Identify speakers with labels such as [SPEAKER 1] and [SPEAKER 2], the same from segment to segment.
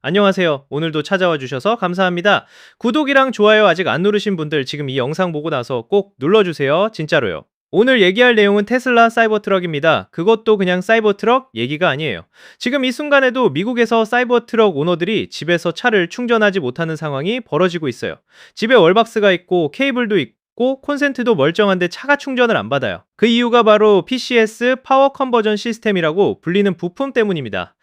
[SPEAKER 1] 안녕하세요. 오늘도 찾아와 주셔서 감사합니다. 구독이랑 좋아요 아직 안 누르신 분들 지금 이 영상 보고 나서 꼭 눌러주세요. 진짜로요. 오늘 얘기할 내용은 테슬라 사이버트럭입니다. 그것도 그냥 사이버트럭 얘기가 아니에요. 지금 이 순간에도 미국에서 사이버트럭 오너들이 집에서 차를 충전하지 못하는 상황이 벌어지고 있어요. 집에 월박스가 있고 케이블도 있고 콘센트도 멀쩡한데 차가 충전을 안 받아요. 그 이유가 바로 PCS 파워 컨버전 시스템이라고 불리는 부품 때문입니다.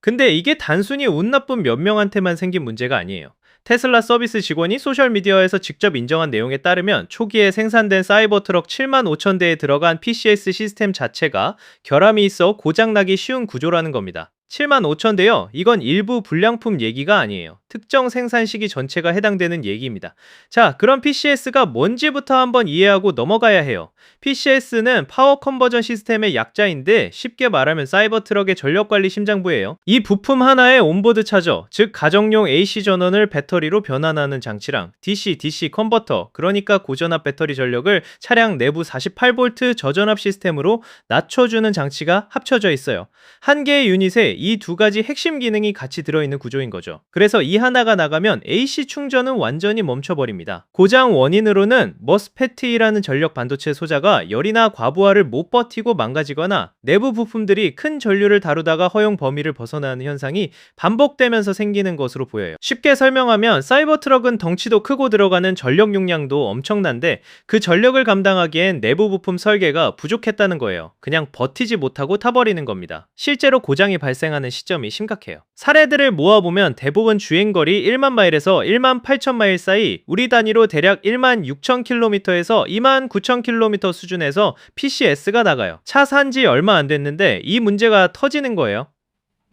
[SPEAKER 1] 근데 이게 단순히 운 나쁜 몇 명한테만 생긴 문제가 아니에요. 테슬라 서비스 직원이 소셜미디어에서 직접 인정한 내용에 따르면 초기에 생산된 사이버트럭 7만 5천 대에 들어간 PCS 시스템 자체가 결함이 있어 고장나기 쉬운 구조라는 겁니다. 7만 5천 대요? 이건 일부 불량품 얘기가 아니에요. 특정 생산 시기 전체가 해당되는 얘기입니다. 자, 그럼 PCS가 뭔지부터 한번 이해하고 넘어가야 해요. PCS는 파워 컨버전 시스템의 약자인데 쉽게 말하면 사이버 트럭의 전력 관리 심장부예요. 이 부품 하나에 온보드 차저, 즉 가정용 AC 전원을 배터리로 변환하는 장치랑 DC 컨버터, 그러니까 고전압 배터리 전력을 차량 내부 48V 저전압 시스템으로 낮춰주는 장치가 합쳐져 있어요. 한 개의 유닛에 이 두 가지 핵심 기능이 같이 들어있는 구조인 거죠. 그래서 이 하나가 나가면 AC 충전은 완전히 멈춰버립니다. 고장 원인으로는 머스페트라는 전력 반도체 소자가 열이나 과부하를 못 버티고 망가지거나 내부 부품들이 큰 전류를 다루다가 허용 범위를 벗어나는 현상이 반복되면서 생기는 것으로 보여요. 쉽게 설명하면 사이버트럭은 덩치도 크고 들어가는 전력 용량도 엄청난데 그 전력을 감당하기엔 내부 부품 설계가 부족했다는 거예요. 그냥 버티지 못하고 타버리는 겁니다. 실제로 고장이 발생하는 시점이 심각해요. 사례들을 모아보면 대부분 주행거리 1만 마일에서 1만 8천 마일 사이, 우리 단위로 대략 1만 6천 킬로미터에서 2만 9천 킬로미터 수준에서 PCS가 나가요. 차 산지 얼마 안 됐는데 이 문제가 터지는 거예요.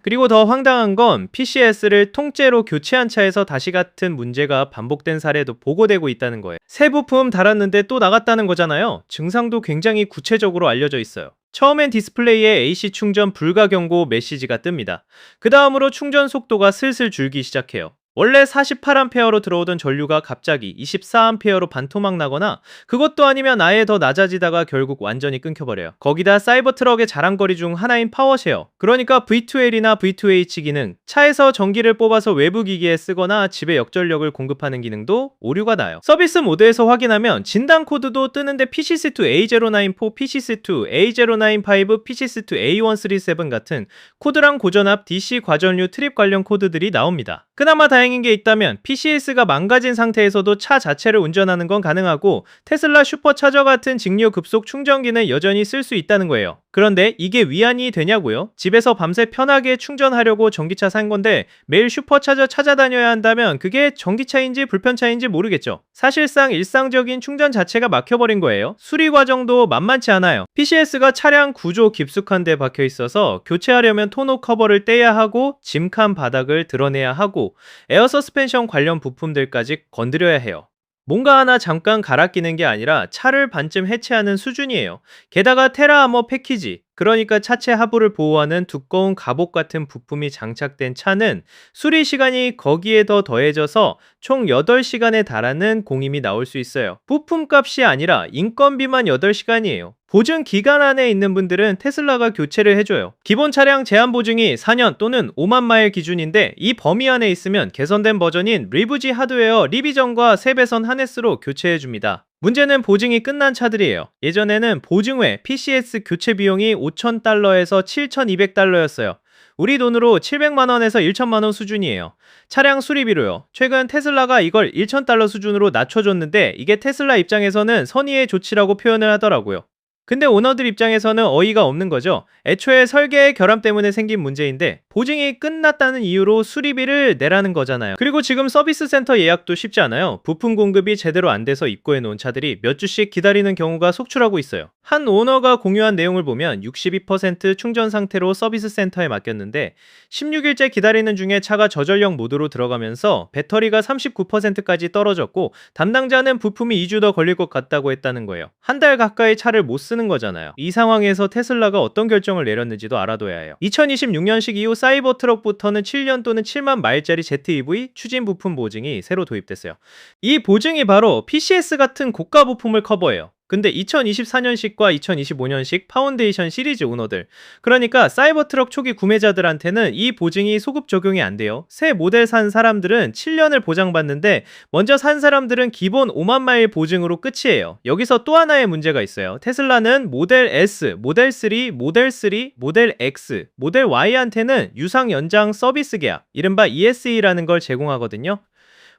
[SPEAKER 1] 그리고 더 황당한 건 PCS를 통째로 교체한 차에서 다시 같은 문제가 반복된 사례도 보고되고 있다는 거예요. 새 부품 달았는데 또 나갔다는 거잖아요. 증상도 굉장히 구체적으로 알려져 있어요. 처음엔 디스플레이에 AC 충전 불가 경고 메시지가 뜹니다. 그 다음으로 충전 속도가 슬슬 줄기 시작해요. 원래 48A로 들어오던 전류가 갑자기 24A로 반토막 나거나 그것도 아니면 아예 더 낮아지다가 결국 완전히 끊겨버려요. 거기다 사이버트럭의 자랑거리 중 하나인 파워쉐어, 그러니까 V2L이나 V2H 기능, 차에서 전기를 뽑아서 외부 기기에 쓰거나 집에 역전력을 공급하는 기능도 오류가 나요. 서비스 모드에서 확인하면 진단 코드도 뜨는데 PCC2 A094, PCC2 A095, PCC2 A137 같은 코드랑 고전압, DC 과전류 트립 관련 코드들이 나옵니다. 그나마 다행인 게 있다면 PCS가 망가진 상태에서도 차 자체를 운전하는 건 가능하고 테슬라 슈퍼차저 같은 직류 급속 충전기는 여전히 쓸 수 있다는 거예요. 그런데 이게 위안이 되냐고요? 집에서 밤새 편하게 충전하려고 전기차 산 건데 매일 슈퍼차저 찾아다녀야 한다면 그게 전기차인지 불편차인지 모르겠죠. 사실상 일상적인 충전 자체가 막혀버린 거예요. 수리 과정도 만만치 않아요. PCS가 차량 구조 깊숙한 데 박혀 있어서 교체하려면 토너 커버를 떼야 하고 짐칸 바닥을 드러내야 하고 에어 서스펜션 관련 부품들까지 건드려야 해요. 뭔가 하나 잠깐 갈아 끼는 게 아니라 차를 반쯤 해체하는 수준이에요. 게다가 테라아머 패키지, 그러니까 차체 하부를 보호하는 두꺼운 갑옷 같은 부품이 장착된 차는 수리 시간이 거기에 더 더해져서 총 8시간에 달하는 공임이 나올 수 있어요. 부품값이 아니라 인건비만 8시간이에요. 보증 기간 안에 있는 분들은 테슬라가 교체를 해줘요. 기본 차량 제한 보증이 4년 또는 5만 마일 기준인데 이 범위 안에 있으면 개선된 버전인 리부지 하드웨어 리비전과 새 배선 하네스로 교체해줍니다. 문제는 보증이 끝난 차들이에요. 예전에는 보증 외 PCS 교체 비용이 5,000달러에서 7,200달러였어요. 우리 돈으로 700만원에서 1,000만원 수준이에요. 차량 수리비로요. 최근 테슬라가 이걸 1,000달러 수준으로 낮춰줬는데 이게 테슬라 입장에서는 선의의 조치라고 표현을 하더라고요. 근데 오너들 입장에서는 어이가 없는 거죠. 애초에 설계의 결함 때문에 생긴 문제인데 보증이 끝났다는 이유로 수리비를 내라는 거잖아요. 그리고 지금 서비스 센터 예약도 쉽지 않아요. 부품 공급이 제대로 안 돼서 입고해 놓은 차들이 몇 주씩 기다리는 경우가 속출하고 있어요. 한 오너가 공유한 내용을 보면 62% 충전 상태로 서비스 센터에 맡겼는데 16일째 기다리는 중에 차가 저전력 모드로 들어가면서 배터리가 39%까지 떨어졌고 담당자는 부품이 2주 더 걸릴 것 같다고 했다는 거예요. 한 달 가까이 차를 못 쓰는 거잖아요. 이 상황에서 테슬라가 어떤 결정을 내렸는지도 알아둬야 해요. 2026년식 이후 사이버트럭부터는 7년 또는 7만 마일짜리 ZEV 추진 부품 보증이 새로 도입됐어요. 이 보증이 바로 PCS 같은 고가 부품을 커버해요. 근데 2024년식과 2025년식 파운데이션 시리즈 오너들, 그러니까 사이버트럭 초기 구매자들한테는 이 보증이 소급 적용이 안 돼요. 새 모델 산 사람들은 7년을 보장받는데 먼저 산 사람들은 기본 5만 마일 보증으로 끝이에요. 여기서 또 하나의 문제가 있어요. 테슬라는 모델 S, 모델 3, 모델 3, 모델 X, 모델 Y한테는 유상 연장 서비스 계약, 이른바 ESA라는 걸 제공하거든요.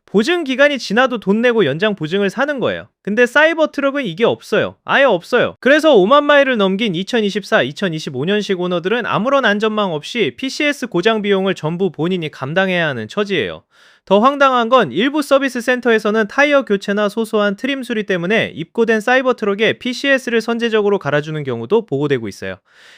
[SPEAKER 1] 보증 기간이 지나도 돈 내고 연장 보증을 사는 거예요. 근데 사이버 트럭은 이게 없어요. 아예 없어요. 그래서 5만 마일을 넘긴 2024, 2025년식 오너들은 아무런 안전망 없이 PCS 고장 비용을 전부 본인이 감당해야 하는 처지예요. 더 황당한 건 일부 서비스 센터에서는 타이어 교체나 소소한 트림 수리 때문에 입고된 사이버 트럭에 PCS를 선제적으로 갈아주는 경우도 보고되고 있어요.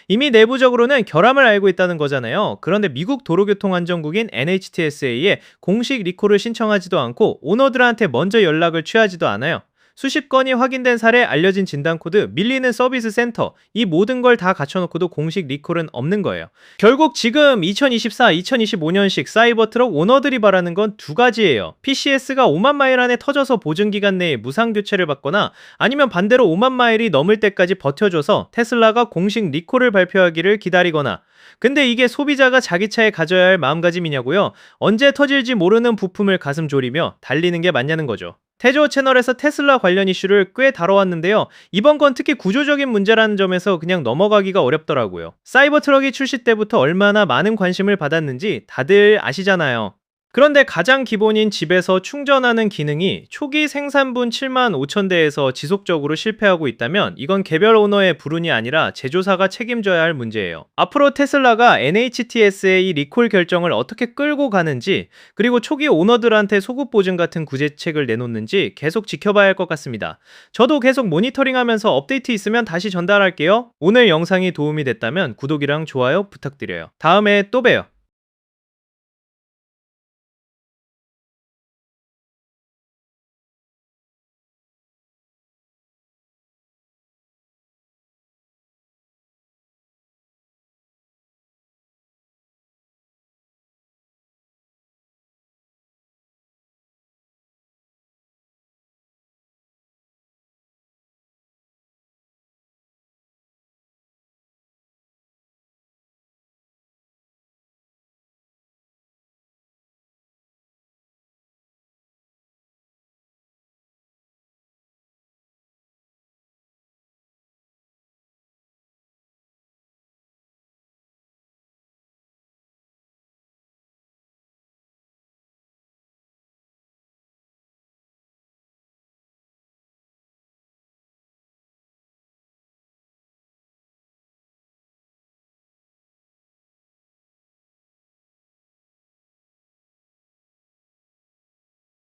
[SPEAKER 1] 이미 내부적으로는 결함을 알고 있다는 거잖아요. 그런데 미국 도로교통안전국인 NHTSA에 공식 리콜을 신청하지도 않고 오너들한테 먼저 연락을 취하지도 않아요. 수십 건이 확인된 사례, 알려진 진단코드, 밀리는 서비스 센터, 이 모든 걸 다 갖춰놓고도 공식 리콜은 없는 거예요. 결국 지금 2024, 2025년식 사이버 트럭 오너들이 바라는 건 두 가지예요. PCS가 5만 마일 안에 터져서 보증기간 내에 무상 교체를 받거나, 아니면 반대로 5만 마일이 넘을 때까지 버텨줘서 테슬라가 공식 리콜을 발표하기를 기다리거나. 근데 이게 소비자가 자기 차에 가져야 할 마음가짐이냐고요? 언제 터질지 모르는 부품을 가슴 졸이며 달리는 게 맞냐는 거죠. 태조 채널에서 테슬라 관련 이슈를 꽤 다뤄왔는데요. 이번 건 특히 구조적인 문제라는 점에서 그냥 넘어가기가 어렵더라고요. 사이버 트럭이 출시 때부터 얼마나 많은 관심을 받았는지 다들 아시잖아요. 그런데 가장 기본인 집에서 충전하는 기능이 초기 생산분 7만 5천 대에서 지속적으로 실패하고 있다면 이건 개별 오너의 불운이 아니라 제조사가 책임져야 할 문제예요. 앞으로 테슬라가 NHTSA 리콜 결정을 어떻게 끌고 가는지, 그리고 초기 오너들한테 소급 보증 같은 구제책을 내놓는지 계속 지켜봐야 할 것 같습니다. 저도 계속 모니터링하면서 업데이트 있으면 다시 전달할게요. 오늘 영상이 도움이 됐다면 구독이랑 좋아요 부탁드려요. 다음에 또 봬요.